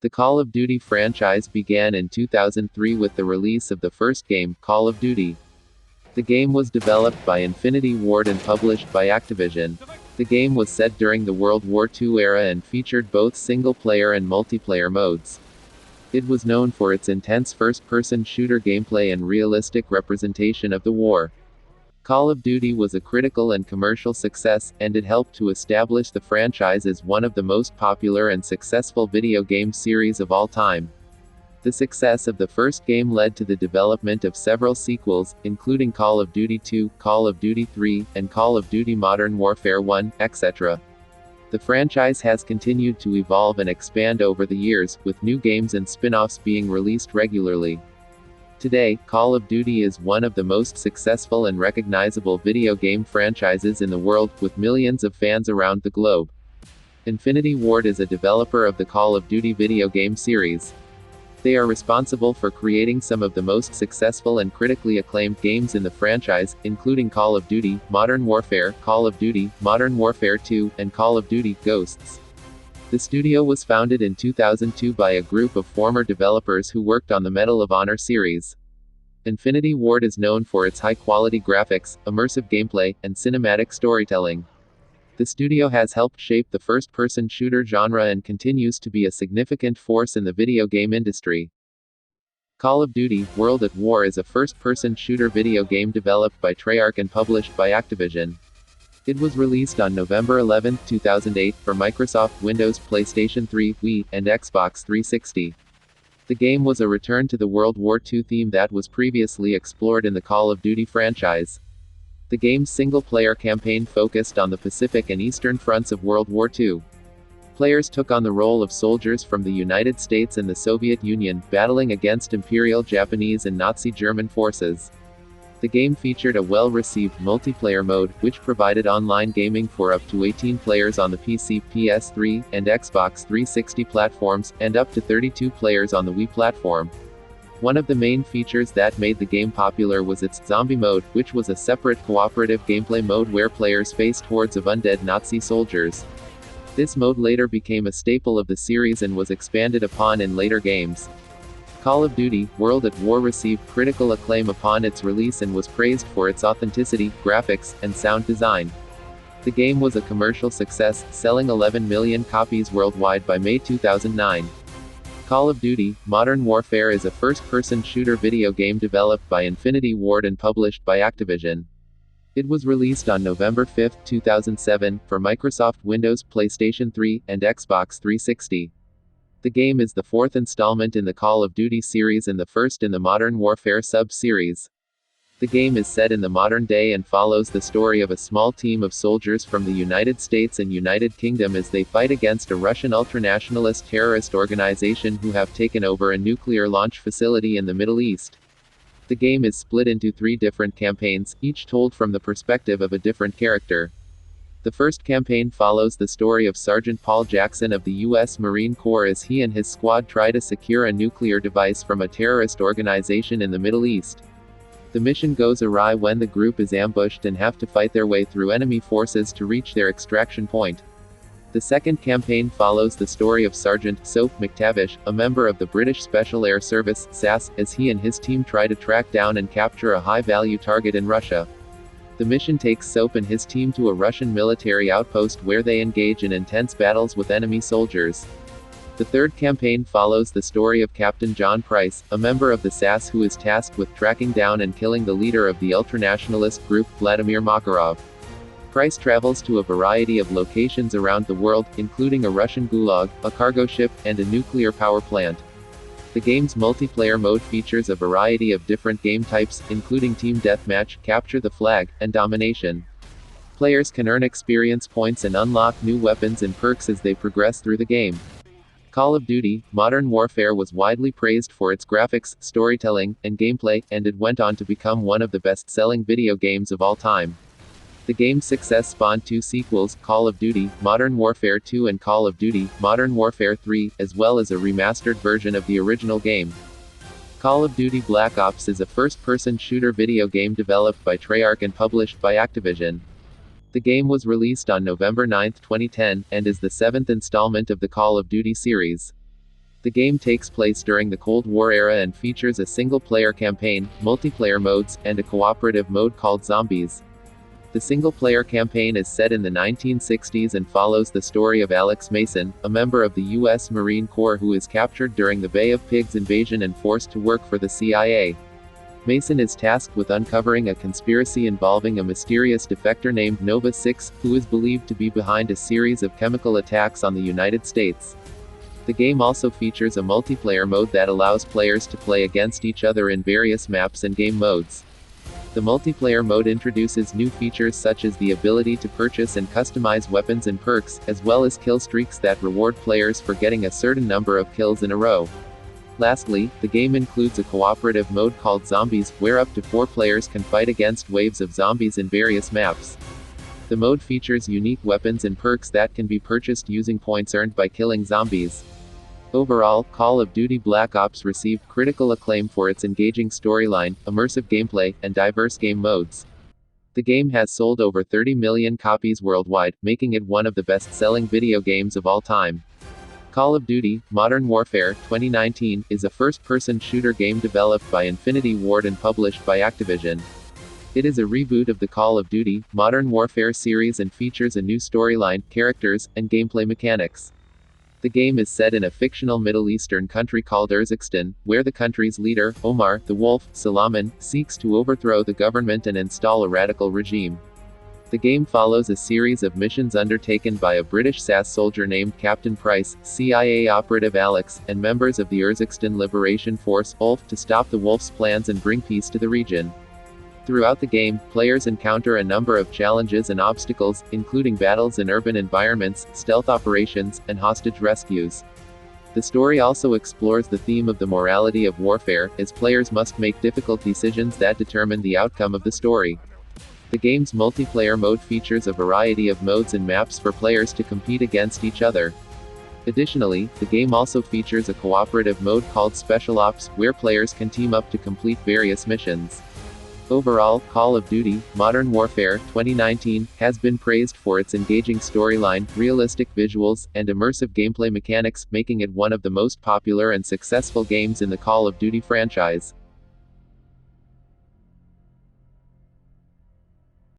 The Call of Duty franchise began in 2003 with the release of the first game, Call of Duty. The game was developed by Infinity Ward and published by Activision. The game was set during the World War II era and featured both single-player and multiplayer modes. It was known for its intense first-person shooter gameplay and realistic representation of the war. Call of Duty was a critical and commercial success, and it helped to establish the franchise as one of the most popular and successful video game series of all time. The success of the first game led to the development of several sequels, including Call of Duty 2, Call of Duty 3, and Call of Duty Modern Warfare 1, etc. The franchise has continued to evolve and expand over the years, with new games and spin-offs being released regularly. Today, Call of Duty is one of the most successful and recognizable video game franchises in the world, with millions of fans around the globe. Infinity Ward is a developer of the Call of Duty video game series. They are responsible for creating some of the most successful and critically acclaimed games in the franchise, including Call of Duty, Modern Warfare, Call of Duty, Modern Warfare 2, and Call of Duty, Ghosts. The studio was founded in 2002 by a group of former developers who worked on the Medal of Honor series. Infinity Ward is known for its high-quality graphics, immersive gameplay, and cinematic storytelling. The studio has helped shape the first-person shooter genre and continues to be a significant force in the video game industry. Call of Duty: World at War is a first-person shooter video game developed by Treyarch and published by Activision. It was released on November 11, 2008, for Microsoft Windows, PlayStation 3, Wii, and Xbox 360. The game was a return to the World War II theme that was previously explored in the Call of Duty franchise. The game's single-player campaign focused on the Pacific and Eastern fronts of World War II. Players took on the role of soldiers from the United States and the Soviet Union, battling against Imperial Japanese and Nazi German forces. The game featured a well-received multiplayer mode, which provided online gaming for up to 18 players on the PC, PS3, and Xbox 360 platforms, and up to 32 players on the Wii platform. One of the main features that made the game popular was its zombie mode, which was a separate cooperative gameplay mode where players faced hordes of undead Nazi soldiers. This mode later became a staple of the series and was expanded upon in later games. Call of Duty: World at War received critical acclaim upon its release and was praised for its authenticity, graphics, and sound design. The game was a commercial success, selling 11 million copies worldwide by May 2009. Call of Duty: Modern Warfare is a first-person shooter video game developed by Infinity Ward and published by Activision. It was released on November 5, 2007, for Microsoft Windows, PlayStation 3, and Xbox 360. The game is the fourth installment in the Call of Duty series and the first in the Modern Warfare sub-series. The game is set in the modern day and follows the story of a small team of soldiers from the United States and United Kingdom as they fight against a Russian ultranationalist terrorist organization who have taken over a nuclear launch facility in the Middle East. The game is split into 3 different campaigns, each told from the perspective of a different character. The first campaign follows the story of Sergeant Paul Jackson of the U.S. Marine Corps as he and his squad try to secure a nuclear device from a terrorist organization in the Middle East. The mission goes awry when the group is ambushed and have to fight their way through enemy forces to reach their extraction point. The second campaign follows the story of Sergeant Soap McTavish, a member of the British Special Air Service, SAS, as he and his team try to track down and capture a high-value target in Russia. The mission takes Soap and his team to a Russian military outpost where they engage in intense battles with enemy soldiers. The third campaign follows the story of Captain John Price, a member of the SAS who is tasked with tracking down and killing the leader of the ultranationalist group, Vladimir Makarov. Price travels to a variety of locations around the world, including a Russian gulag, a cargo ship, and a nuclear power plant. The game's multiplayer mode features a variety of different game types, including Team Deathmatch, Capture the Flag, and Domination. Players can earn experience points and unlock new weapons and perks as they progress through the game. Call of Duty: Modern Warfare was widely praised for its graphics, storytelling, and gameplay, and it went on to become one of the best-selling video games of all time. The game's success spawned 2 sequels, Call of Duty: Modern Warfare 2 and Call of Duty: Modern Warfare 3, as well as a remastered version of the original game. Call of Duty Black Ops is a first-person shooter video game developed by Treyarch and published by Activision. The game was released on November 9, 2010, and is the 7th installment of the Call of Duty series. The game takes place during the Cold War era and features a single-player campaign, multiplayer modes, and a cooperative mode called Zombies. The single-player campaign is set in the 1960s and follows the story of Alex Mason, a member of the U.S. Marine Corps who is captured during the Bay of Pigs invasion and forced to work for the CIA. Mason is tasked with uncovering a conspiracy involving a mysterious defector named Nova 6, who is believed to be behind a series of chemical attacks on the United States. The game also features a multiplayer mode that allows players to play against each other in various maps and game modes. The multiplayer mode introduces new features such as the ability to purchase and customize weapons and perks, as well as kill streaks that reward players for getting a certain number of kills in a row. Lastly, the game includes a cooperative mode called Zombies, where up to 4 players can fight against waves of zombies in various maps. The mode features unique weapons and perks that can be purchased using points earned by killing zombies. Overall, Call of Duty Black Ops received critical acclaim for its engaging storyline, immersive gameplay, and diverse game modes. The game has sold over 30 million copies worldwide, making it one of the best-selling video games of all time. Call of Duty: Modern Warfare 2019 is a first-person shooter game developed by Infinity Ward and published by Activision. It is a reboot of the Call of Duty: Modern Warfare series and features a new storyline, characters, and gameplay mechanics. The game is set in a fictional Middle Eastern country called Urzikstan, where the country's leader, Omar, the Wolf, Salaman, seeks to overthrow the government and install a radical regime. The game follows a series of missions undertaken by a British SAS soldier named Captain Price, CIA operative Alex, and members of the Urzikstan Liberation Force, ULF, to stop the Wolf's plans and bring peace to the region. Throughout the game, players encounter a number of challenges and obstacles, including battles in urban environments, stealth operations, and hostage rescues. The story also explores the theme of the morality of warfare, as players must make difficult decisions that determine the outcome of the story. The game's multiplayer mode features a variety of modes and maps for players to compete against each other. Additionally, the game also features a cooperative mode called Special Ops, where players can team up to complete various missions. Overall, Call of Duty: Modern Warfare 2019 has been praised for its engaging storyline, realistic visuals, and immersive gameplay mechanics, making it one of the most popular and successful games in the Call of Duty franchise.